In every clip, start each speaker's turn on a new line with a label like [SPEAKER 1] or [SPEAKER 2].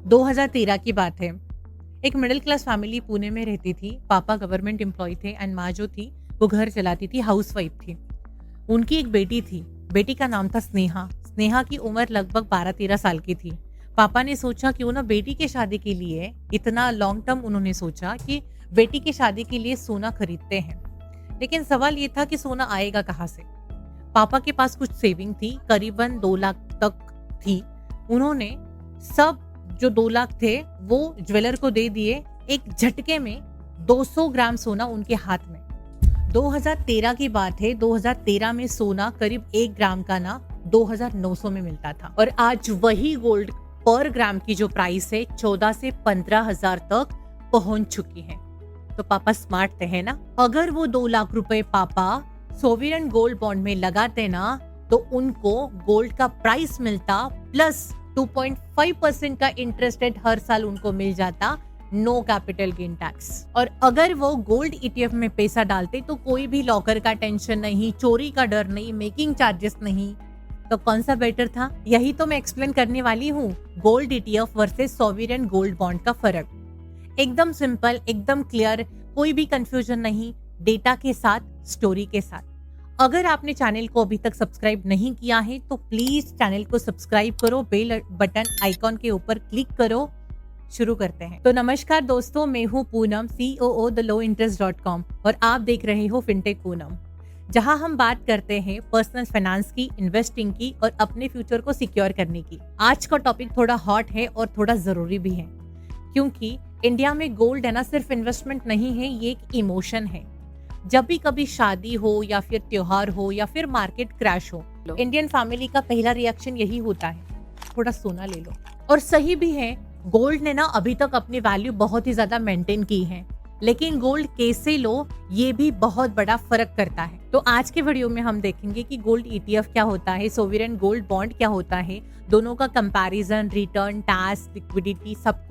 [SPEAKER 1] 2013 की बात है। एक मिडिल क्लास फैमिली पुणे में रहती थी। पापा गवर्नमेंट एम्प्लॉय थे एंड माँ जो थी वो घर चलाती थी, हाउसवाइफ थी। उनकी एक बेटी थी। बेटी का नाम था स्नेहा। स्नेहा की उम्र लगभग 12-13 साल की थी। पापा ने सोचा क्यों ना बेटी की शादी के लिए, इतना लॉन्ग टर्म उन्होंने सोचा कि बेटी की शादी के लिए सोना खरीदते हैं। लेकिन सवाल ये था कि सोना आएगा कहाँ से। पापा के पास कुछ सेविंग थी, करीबन 2 लाख तक थी। उन्होंने सब जो 2 लाख थे वो ज्वेलर को दे दिए। एक झटके में 200 ग्राम सोना उनके हाथ में। 2013 की बात है। 2013 में सोना करीब 1 ग्राम का ना 2900 में मिलता था और आज वही गोल्ड पर ग्राम की जो प्राइस है 14 से 15 हजार तक पहुंच चुकी है। तो पापा स्मार्ट थे, है ना। अगर वो 2 लाख रुपए पापा सोवरेन गोल्ड बॉन्ड में लगाते ना तो उनको गोल्ड का प्राइस मिलता प्लस 2.5% का इंटरेस्ट रेट हर साल उनको मिल जाता, नो कैपिटल गेन टैक्स। और अगर वो गोल्ड ईटीएफ में पैसा डालते तो कोई भी लॉकर का टेंशन नहीं, चोरी का डर नहीं, मेकिंग चार्जेस नहीं। तो कौन सा बेटर था? यही तो मैं एक्सप्लेन करने वाली हूँ, gold ETF versus sovereign gold bond का फर्क। एकदम सिंपल, एकदम क्लियर, कोई भी कंफ्यूजन नहीं, डेटा के साथ, स्टोरी के साथ। अगर आपने चैनल को अभी तक सब्सक्राइब नहीं किया है तो प्लीज चैनल को सब्सक्राइब करो, बेल बटन आइकॉन के ऊपर क्लिक करो। शुरू करते हैं। तो नमस्कार दोस्तों, मैं हूँ पूनम, COO thelowinterest.com और आप देख रहे हो फिनटेक पूनम, जहां हम बात करते हैं पर्सनल फाइनेंस की, इन्वेस्टिंग की और अपने फ्यूचर को सिक्योर करने की। आज का टॉपिक थोड़ा हॉट है और थोड़ा जरूरी भी है, क्योंकि इंडिया में गोल्ड है ना सिर्फ इन्वेस्टमेंट नहीं है, ये एक इमोशन है। जब भी कभी शादी हो या फिर त्योहार हो या फिर मार्केट क्रैश हो, इंडियन फैमिली का पहला रिएक्शन यही होता है, थोड़ा सोना ले लो। और सही भी है, गोल्ड ने ना अभी तक अपनी वैल्यू बहुत ही ज्यादा मेंटेन की है, लेकिन गोल्ड कैसे लो ये भी बहुत बड़ा फर्क करता है। तो आज के वीडियो में हम देखेंगे कि गोल्ड ईटीएफ क्या होता है, सोवरेन गोल्ड बॉन्ड क्या होता है, दोनों का कंपैरिजन, रिटर्न, टैक्स, लिक्विडिटी, सब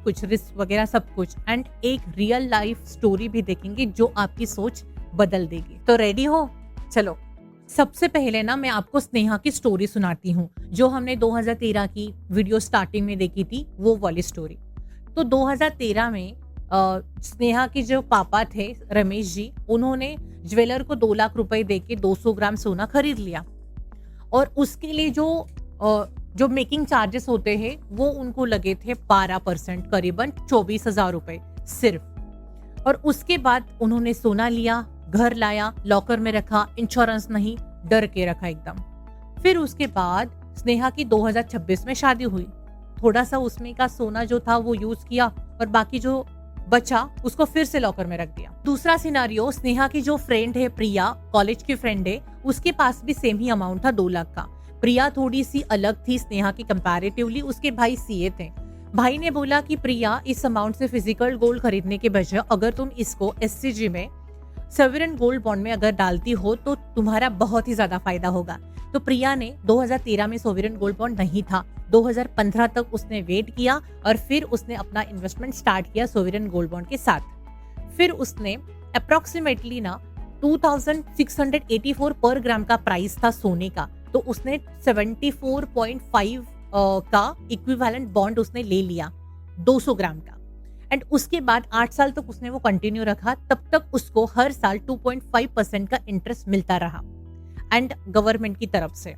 [SPEAKER 1] कुछ रिस्क वगैरह सब कुछ, एंड एक रियल लाइफ स्टोरी भी देखेंगे जो आपकी सोच बदल देगी। तो रेडी हो? चलो सबसे पहले ना मैं आपको स्नेहा की स्टोरी सुनाती हूँ, जो हमने 2013 की वीडियो स्टार्टिंग में देखी थी, वो वाली स्टोरी। तो 2013 में स्नेहा के जो पापा थे रमेश जी, उन्होंने ज्वेलर को 2 लाख रुपए देके 200 ग्राम सोना खरीद लिया और उसके लिए जो मेकिंग चार्जेस होते हैं वो उनको लगे थे 12%, करीबन 24,000 रुपए सिर्फ। और उसके बाद उन्होंने सोना लिया, घर लाया, लॉकर में रखा, इंश्योरेंस नहीं, डर के रखा एकदम। फिर उसके बाद स्नेहा की 2026 में शादी हुई। थोड़ा सा उसमें का सोना जो था वो यूज किया और बाकी जो बचा उसको फिर से लॉकर में रख दिया। दूसरा सिनारियो, स्नेहा की जो फ्रेंड है प्रिया, कॉलेज की फ्रेंड है, उसके पास भी सेम ही अमाउंट था 2 लाख का। प्रिया थोड़ी सी अलग थी स्नेहा की कंपैरेटिवली, उसके भाई सीए थे। भाई ने बोला कि प्रिया, इस अमाउंट से फिजिकल गोल्ड खरीदने के बजाय अगर तुम इसको SCG में, सॉवरेन गोल्ड बॉन्ड में अगर डालती हो तो तुम्हारा बहुत ही ज्यादा फायदा होगा। तो प्रिया ने 2013 में सॉवरेन गोल्ड बॉन्ड नहीं था, 2015 तक उसने वेट किया और फिर उसने अपना इन्वेस्टमेंट स्टार्ट किया सॉवरेन गोल्ड बॉन्ड के साथ। फिर उसने अप्रोक्सीमेटली ना 2684 पर ग्राम का प्राइस था सोने का, तो उसने 74.5 का इक्विवेलेंट बॉन्ड उसने ले लिया 200 ग्राम का। एंड उसके बाद 8 साल तक उसने वो कंटिन्यू रखा, तब तक उसको हर साल 2.5% का इंटरेस्ट मिलता रहा एंड गवर्नमेंट की तरफ से।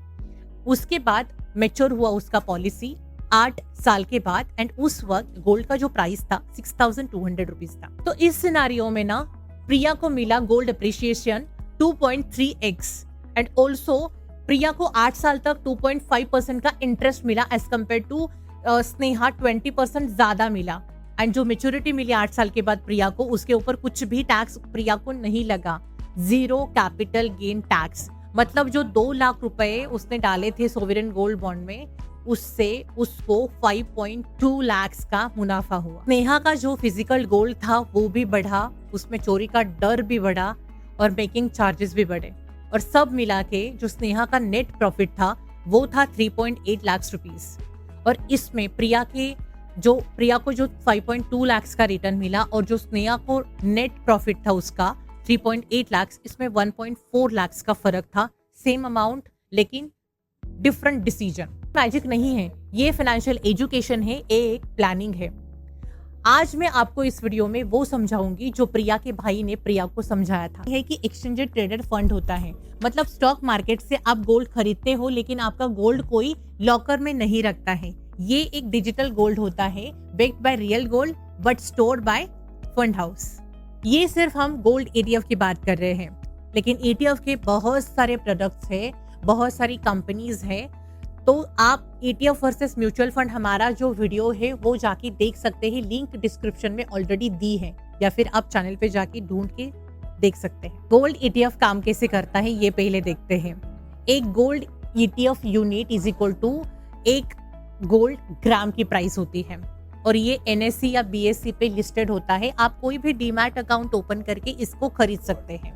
[SPEAKER 1] उसके बाद मैच्योर हुआ उसका पॉलिसी 8 साल के बाद, एंड उस वक्त गोल्ड का जो प्राइस था 6,200 रुपीज था। तो इस सिनारियो में ना प्रिया को मिला gold appreciation 2.3x and also Priya को 8 साल तक 2.5% का इंटरेस्ट मिला एज कम्पेयर टू स्नेहा 20% ज्यादा मिला। एंड जो मेच्योरिटी मिली 8 साल के बाद प्रिया को, उसके ऊपर कुछ भी टैक्स प्रिया को नहीं लगा, 0 कैपिटल गेन टैक्स। मतलब जो 2 लाख रुपए उसने डाले थे सोवरेन गोल्ड बॉन्ड में, उससे उसको 5.2 लाख का मुनाफा हुआ। स्नेहा का जो फिजिकल गोल्ड था वो भी बढ़ा, उसमें चोरी का डर भी बढ़ा और मेकिंग चार्जेस भी बढ़े, और सब मिला के जो स्नेहा का नेट प्रॉफिट था वो था 3.8 लाख रुपीस। और इसमें प्रिया को जो 5.2 लाख का रिटर्न मिला और जो स्नेहा को नेट प्रॉफिट था उसका 3.8 लाख, इसमें 1.4 लाख का फर्क था। सेम अमाउंट लेकिन डिफरेंट डिसीजन। मैजिक नहीं है, ये फाइनेंशियल एजुकेशन है, एक प्लानिंग है। आज मैं आपको इस वीडियो में वो समझाऊंगी जो प्रिया के भाई ने प्रिया को समझाया था, है कि एक्सचेंज ट्रेडेड फंड होता है। मतलब स्टॉक मार्केट से आप गोल्ड खरीदते हो, लेकिन आपका गोल्ड कोई लॉकर में नहीं रखता है। ये एक डिजिटल गोल्ड होता है, baked by real gold but stored bye fund house. ये सिर्फ हम गोल्ड ETF की बात कर रहे हैं, लेकिन ETF के बहुत सारे प्रोडक्ट्स है, बहुत सारी कंपनीज है। तो आप ETF वर्सेस म्यूचुअल फंड हमारा जो वीडियो है वो जाके देख सकते हैं, लिंक डिस्क्रिप्शन में ऑलरेडी दी है, या फिर आप चैनल पे जाके ढूंढ के देख सकते हैं। गोल्ड ETF काम कैसे करता है ये पहले देखते हैं। एक gold ETF unit is equal to एक गोल्ड ग्राम की प्राइस होती है, और ये NSE या BSE पे लिस्टेड होता है। आप कोई भी डीमैट अकाउंट ओपन करके इसको खरीद सकते हैं।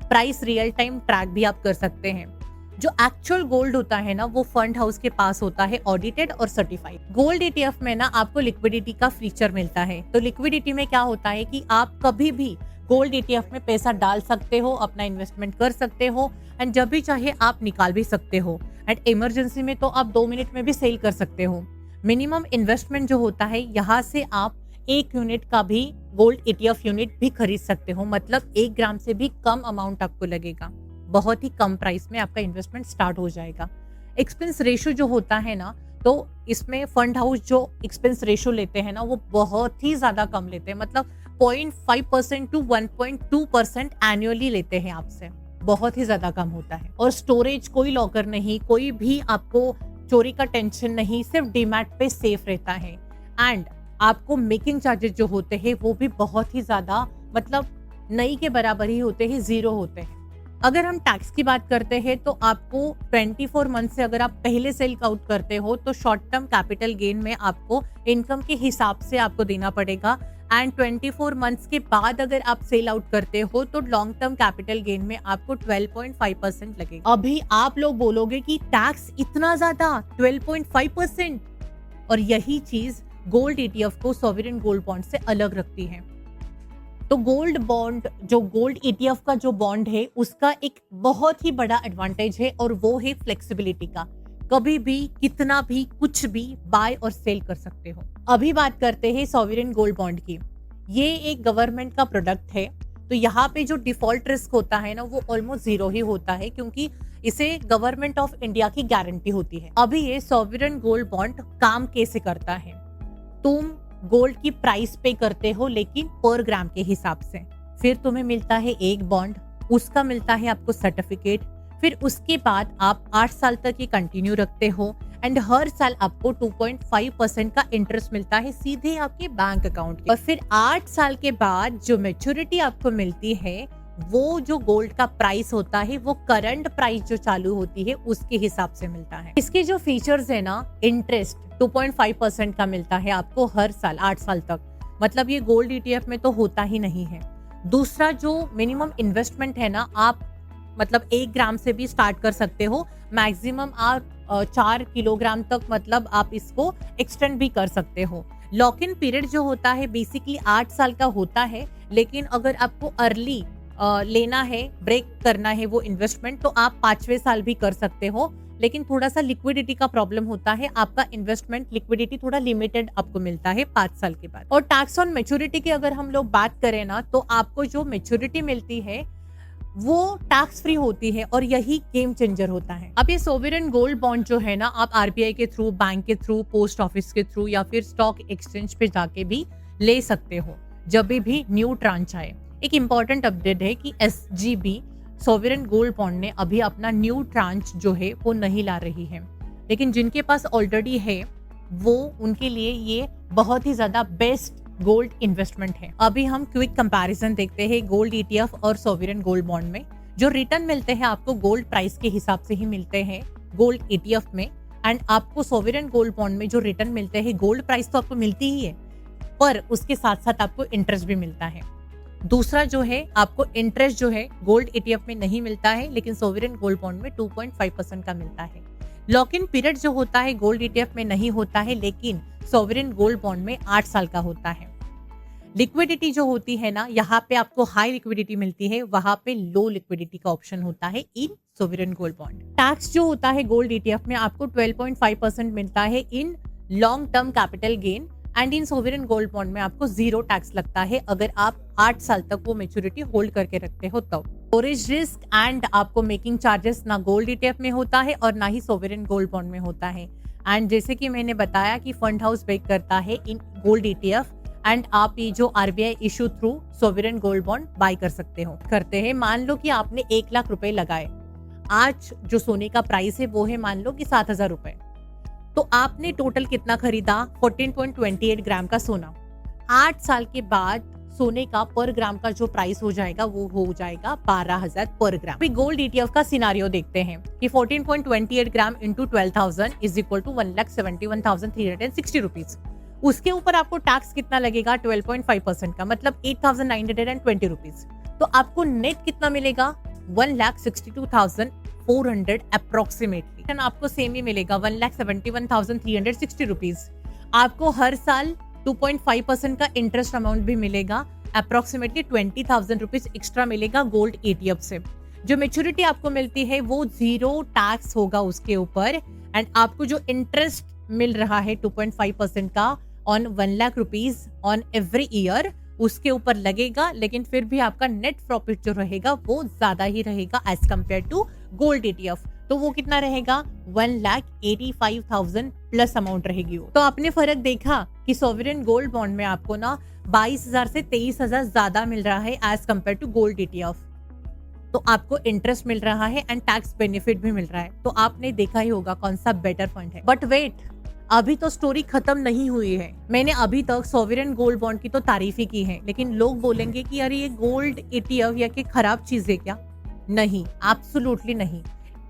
[SPEAKER 1] प्राइस रियल टाइम ट्रैक भी आप कर सकते हैं। जो एक्चुअल गोल्ड होता है ना, वो फंड हाउस के पास होता है, ऑडिटेड और सर्टिफाइड। गोल्ड ETF में ना आपको लिक्विडिटी का फीचर मिलता है। तो लिक्विडिटी में क्या होता है कि आप कभी भी गोल्ड ETF में पैसा डाल सकते हो, अपना इन्वेस्टमेंट कर सकते हो, एंड जब भी चाहे आप निकाल भी सकते हो। एंड इमरजेंसी में तो आप 2 मिनट में भी सेल कर सकते हो। मिनिमम इन्वेस्टमेंट जो होता है, यहाँ से आप 1 यूनिट का भी गोल्ड ETF यूनिट भी खरीद सकते हो। मतलब 1 ग्राम से भी कम अमाउंट आपको लगेगा, बहुत ही कम प्राइस में आपका इन्वेस्टमेंट स्टार्ट हो जाएगा। एक्सपेंस रेशो जो होता है ना, तो इसमें फंड हाउस जो एक्सपेंस रेशो लेते हैं ना, वो बहुत ही ज्यादा कम लेते हैं। मतलब 0.5% टू 1.2% एनुअली लेते हैं आपसे, बहुत ही ज्यादा कम होता है। और स्टोरेज, कोई लॉकर नहीं, कोई भी आपको चोरी का टेंशन नहीं, सिर्फ डीमैट पे सेफ रहता है। एंड आपको मेकिंग चार्जेस जो होते हैं वो भी बहुत ही ज्यादा, मतलब नई के बराबर ही होते हैं, 0 होते हैं। अगर हम टैक्स की बात करते हैं तो आपको 24 मंथ से अगर आप पहले सेल आउट करते हो तो शॉर्ट टर्म कैपिटल गेन में आपको इनकम के हिसाब से आपको देना पड़ेगा। एंड 24 मंथ्स के बाद अगर आप सेल आउट करते हो तो लॉन्ग टर्म कैपिटल गेन में आपको 12.5% लगेगा। अभी आप लोग बोलोगे कि टैक्स इतना ज्यादा, 12.5%, और यही चीज गोल्ड ETF को सॉवरेन गोल्ड बॉन्ड से अलग रखती है। तो गोल्ड बॉन्ड, जो गोल्ड ETF का जो बॉन्ड है, उसका एक बहुत ही बड़ा एडवांटेज है, और वो है फ्लेक्सिबिलिटी का। कभी भी, कितना भी, कुछ भी बाय और सेल कर सकते हो। अभी बात करते हैं सॉवरेन गोल्ड बॉन्ड की। ये एक गवर्नमेंट का प्रोडक्ट है, तो यहाँ पे जो डिफॉल्ट रिस्क होता है ना, वो ऑलमोस्ट 0 ही होता है, क्योंकि इसे गवर्नमेंट ऑफ इंडिया की गारंटी होती है। अभी ये सॉवरेन गोल्ड बॉन्ड काम कैसे करता है, तुम गोल्ड की प्राइस पे करते हो, लेकिन पर ग्राम के हिसाब से। फिर तुम्हें मिलता है एक बॉन्ड, उसका मिलता है आपको सर्टिफिकेट। फिर उसके बाद आप 8 साल तक ये कंटिन्यू रखते हो, एंड हर साल आपको 2.5% का इंटरेस्ट मिलता है सीधे आपके बैंक अकाउंट के। और फिर 8 साल के बाद जो मैच्योरिटी आपको मिलती है, वो जो गोल्ड का प्राइस होता है, वो करंट प्राइस जो चालू होती है उसके हिसाब से मिलता है। इसके जो फीचर्स है ना, इंटरेस्ट 2.5% का मिलता है आपको हर साल 8 साल तक। मतलब ये गोल्ड ETF में तो होता ही नहीं है। दूसरा, जो मिनिमम इन्वेस्टमेंट है ना, आप मतलब 1 ग्राम से भी स्टार्ट कर सकते हो, मैक्सिमम आप 4 किलोग्राम तक, मतलब आप इसको एक्सटेंड भी कर सकते हो। लॉक इन पीरियड जो होता है बेसिकली 8 साल का होता है, लेकिन अगर आपको अर्ली लेना है, ब्रेक करना है वो इन्वेस्टमेंट, तो आप 5वें साल भी कर सकते हो। लेकिन थोड़ा सा लिक्विडिटी का प्रॉब्लम होता है, आपका इन्वेस्टमेंट लिक्विडिटी थोड़ा लिमिटेड आपको मिलता है 5 साल के बाद। और टैक्स ऑन मैच्योरिटी की अगर हम लोग बात करें ना, तो आपको जो मैच्योरिटी मिलती है वो टैक्स फ्री होती है, और यही गेम चेंजर होता है। अब ये सोवरेन गोल्ड बॉन्ड जो है ना, आप RBI के थ्रू, बैंक के थ्रू, पोस्ट ऑफिस के थ्रू, या फिर स्टॉक एक्सचेंज पे जाके भी ले सकते हो जब भी न्यू ट्रांच आए। एक इंपॉर्टेंट अपडेट है कि SGB सोवरेन गोल्ड बॉन्ड ने अभी अपना न्यू ट्रांच जो है वो नहीं ला रही है, लेकिन जिनके पास ऑलरेडी है वो, उनके लिए ये बहुत ही ज्यादा बेस्ट गोल्ड इन्वेस्टमेंट है। अभी हम क्विक कंपैरिजन देखते हैं गोल्ड ETF और सोवरेन गोल्ड बॉन्ड में। जो रिटर्न मिलते हैं आपको गोल्ड प्राइस के हिसाब से ही मिलते हैं गोल्ड ETF में, एंड आपको सोवरेन गोल्ड बॉन्ड में जो रिटर्न मिलते हैं, गोल्ड प्राइस तो आपको मिलती ही है, पर उसके साथ साथ आपको इंटरेस्ट भी मिलता है। दूसरा जो है, आपको इंटरेस्ट जो है गोल्ड ETF में नहीं मिलता है, लेकिन सोवरेन गोल्ड बॉन्ड में 2.5% का मिलता है। लॉक इन पीरियड जो होता है गोल्ड ETF में नहीं होता है, लेकिन सोवरेन गोल्ड बॉन्ड में 8 साल का होता है। लिक्विडिटी जो होती है ना, यहाँ पे आपको हाई लिक्विडिटी मिलती है, वहां पे लो लिक्विडिटी का ऑप्शन होता है इन सोवरेन गोल्ड बॉन्ड। टैक्स जो होता है गोल्ड ETF में आपको 12.5% मिलता है in long term capital gain, and in sovereign gold bond में आपको 0 टैक्स लगता है अगर आप 8 साल तक वो मेच्योरिटी होल्ड करके रखते हो तब। स्टोरेज रिस्क एंड आपको मेकिंग चार्जेस ना गोल्ड ETF में होता है और ना ही सोवरेन गोल्ड बॉन्ड में होता है। एंड जैसे कि मैंने बताया कि फंड हाउस बेक करता है इन गोल्ड ETF, एंड आप ये जो RBI issue through sovereign gold bond by कर सकते हो करते हैं। मान लो कि आपने 1 लाख रुपए लगाए, आज जो सोने का प्राइस है वो है मान लो कि 7,000 रुपए, तो आपने टोटल कितना खरीदा? 14.28 ग्राम का सोना। 8 साल के बाद सोने का पर ग्राम का जो प्राइस हो जाएगा वो हो जाएगा 12,000 पर ग्राम। अभी गोल्ड ETF का सिनारियो देखते हैं कि 14.28 gram into 12,000 is equal to 1,71,360 rupees. उसके ऊपर आपको टैक्स कितना लगेगा? 12.5% का, मतलब 8,920 रुपीज। तो आपको नेट कितना मिलेगा? 1,62,400 अप्रोक्सीमेटली। आपको सेम ही मिलेगा 1,71,360 रुपीज। आपको हर साल 2.5% का इंटरेस्ट अमाउंट भी मिलेगा, अप्रोक्सीमेटली 20,000 रुपीज एक्स्ट्रा मिलेगा गोल्ड ETF से। जो मेच्योरिटी आपको मिलती है वो 0 टैक्स होगा उसके ऊपर, एंड आपको जो इंटरेस्ट मिल रहा है 2.5% का on 1 lakh rupees on every year, उसके ऊपर लगेगा, लेकिन फिर भी आपका नेट प्रॉफिट जो रहेगा वो ज्यादा ही रहेगा as compare to gold ETF। तो वो कितना रहेगा? 1,85,000 प्लस अमाउंट रहेगी वो। तो आपने फर्क देखा कि सोवरेन गोल्ड बॉन्ड में आपको ना 22,000 से 23,000 ज्यादा मिल रहा है as compare to gold ETF। तो आपको इंटरेस्ट मिल रहा है एंड टैक्स बेनिफिट भी मिल रहा है, तो आपने देखा ही होगा कौन सा बेटर फंड है। बट वेट, अभी तो स्टोरी खत्म नहीं हुई है। मैंने अभी तक सोवरेन गोल्ड बॉन्ड की तो तारीफ ही की है, लेकिन लोग बोलेंगे कि अरे ये गोल्ड ETF या कि खराब चीज है क्या? नहीं, एब्सोल्युटली नहीं।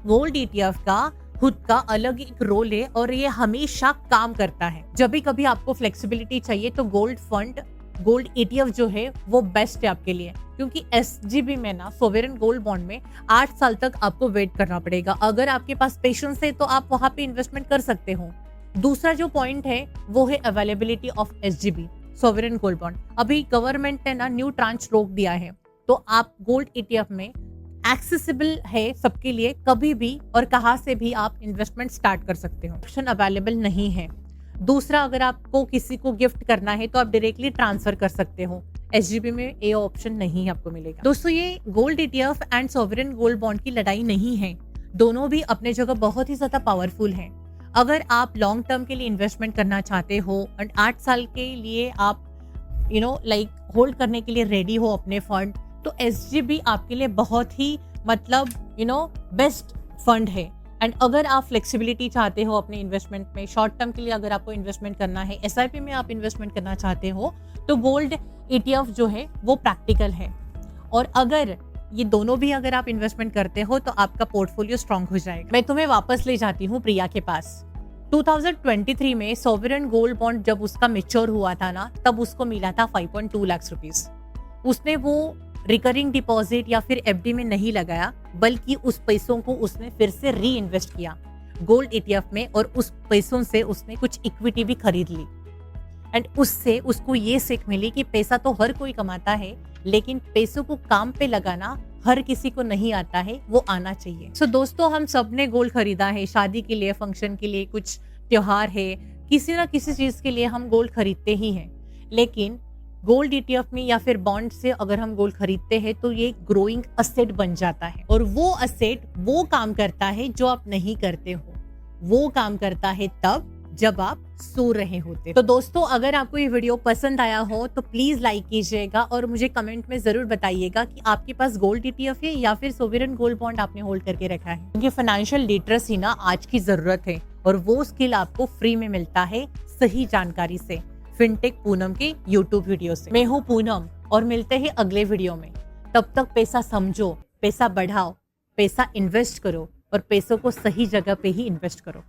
[SPEAKER 1] गोल्ड ETF का खुद का अलग एक रोल है और ये हमेशा काम करता है। जब भी कभी आपको फ्लेक्सिबिलिटी चाहिए तो गोल्ड फंड, गोल्ड ETF जो है वो बेस्ट है आपके लिए, क्योंकि SGB में ना, सोवरेन गोल्ड बॉन्ड में 8 साल तक आपको वेट करना पड़ेगा। अगर आपके पास पेशेंस है तो आप वहां पे इन्वेस्टमेंट कर सकते हो। दूसरा जो पॉइंट है वो है availability of SGB sovereign gold bond. अभी गवर्नमेंट ने ना न्यू ट्रांच रोक दिया है, तो आप गोल्ड ETF में एक्सेसिबल है सबके लिए, कभी भी और कहां से भी आप इन्वेस्टमेंट स्टार्ट कर सकते हो। ऑप्शन अवेलेबल नहीं है। दूसरा, अगर आपको किसी को गिफ्ट करना है तो आप डायरेक्टली ट्रांसफर कर सकते हो, SGB में ये ऑप्शन नहीं आपको मिलेगा। दोस्तों, ये gold ETF and sovereign gold bond की लड़ाई नहीं है, दोनों भी अपने जगह बहुत ही ज्यादा पावरफुल हैं। अगर आप लॉन्ग टर्म के लिए इन्वेस्टमेंट करना चाहते हो एंड 8 साल के लिए आप होल्ड करने के लिए रेडी हो अपने फंड, तो SGB आपके लिए बहुत ही बेस्ट फंड है। एंड अगर आप फ्लेक्सिबिलिटी चाहते हो अपने इन्वेस्टमेंट में, शॉर्ट टर्म के लिए अगर आपको इन्वेस्टमेंट करना है, SIP में आप इन्वेस्टमेंट करना चाहते हो, तो गोल्ड ETF जो है वो प्रैक्टिकल है। और अगर ये दोनों भी अगर आप इन्वेस्टमेंट करते हो तो आपका पोर्टफोलियो स्ट्रांग हो जाएगा। मैं तुम्हें वापस ले जाती हूँ प्रिया के पास। 2023 में सोवरेन गोल्ड बॉन्ड जब उसका मेच्योर हुआ था ना, तब उसको मिला था 5.2 लाख रुपीस। उसने वो रिकरिंग डिपॉजिट या फिर FD में नहीं लगाया, बल्कि उस पैसों को उसने फिर से री इन्वेस्ट किया गोल्ड ETF में, और उस पैसों से उसने कुछ इक्विटी भी खरीद ली। एंड उससे उसको ये सीख मिली कि पैसा तो हर कोई कमाता है, लेकिन पैसों को काम पे लगाना हर किसी को नहीं आता है, वो आना चाहिए। सो दोस्तों, हम सब ने गोल्ड खरीदा है, शादी के लिए, फंक्शन के लिए, कुछ त्योहार है, किसी ना किसी चीज के लिए हम गोल्ड खरीदते ही हैं। लेकिन गोल्ड ETF में या फिर बॉन्ड से अगर हम गोल्ड खरीदते हैं तो ये ग्रोइंग असेट बन जाता है, और वो असेट वो काम करता है जो आप नहीं करते हो। वो काम करता है तब जब आप सो रहे होते। तो दोस्तों, अगर आपको ये वीडियो पसंद आया हो तो प्लीज लाइक कीजिएगा और मुझे कमेंट में जरूर बताइएगा कि आपके पास गोल्ड ETF है या फिर सोवरेन गोल्ड बॉन्ड आपने होल्ड करके रखा है। क्योंकि फाइनेंशियल लिटरेसी ना आज की जरूरत है, और वो स्किल आपको फ्री में मिलता है सही जानकारी से, फिनटेक पूनम के YouTube वीडियो से। मैं हूँ पूनम और मिलते हैं अगले वीडियो में। तब तक पैसा समझो, पैसा बढ़ाओ, पैसा इन्वेस्ट करो और पैसों को सही जगह पे ही इन्वेस्ट करो।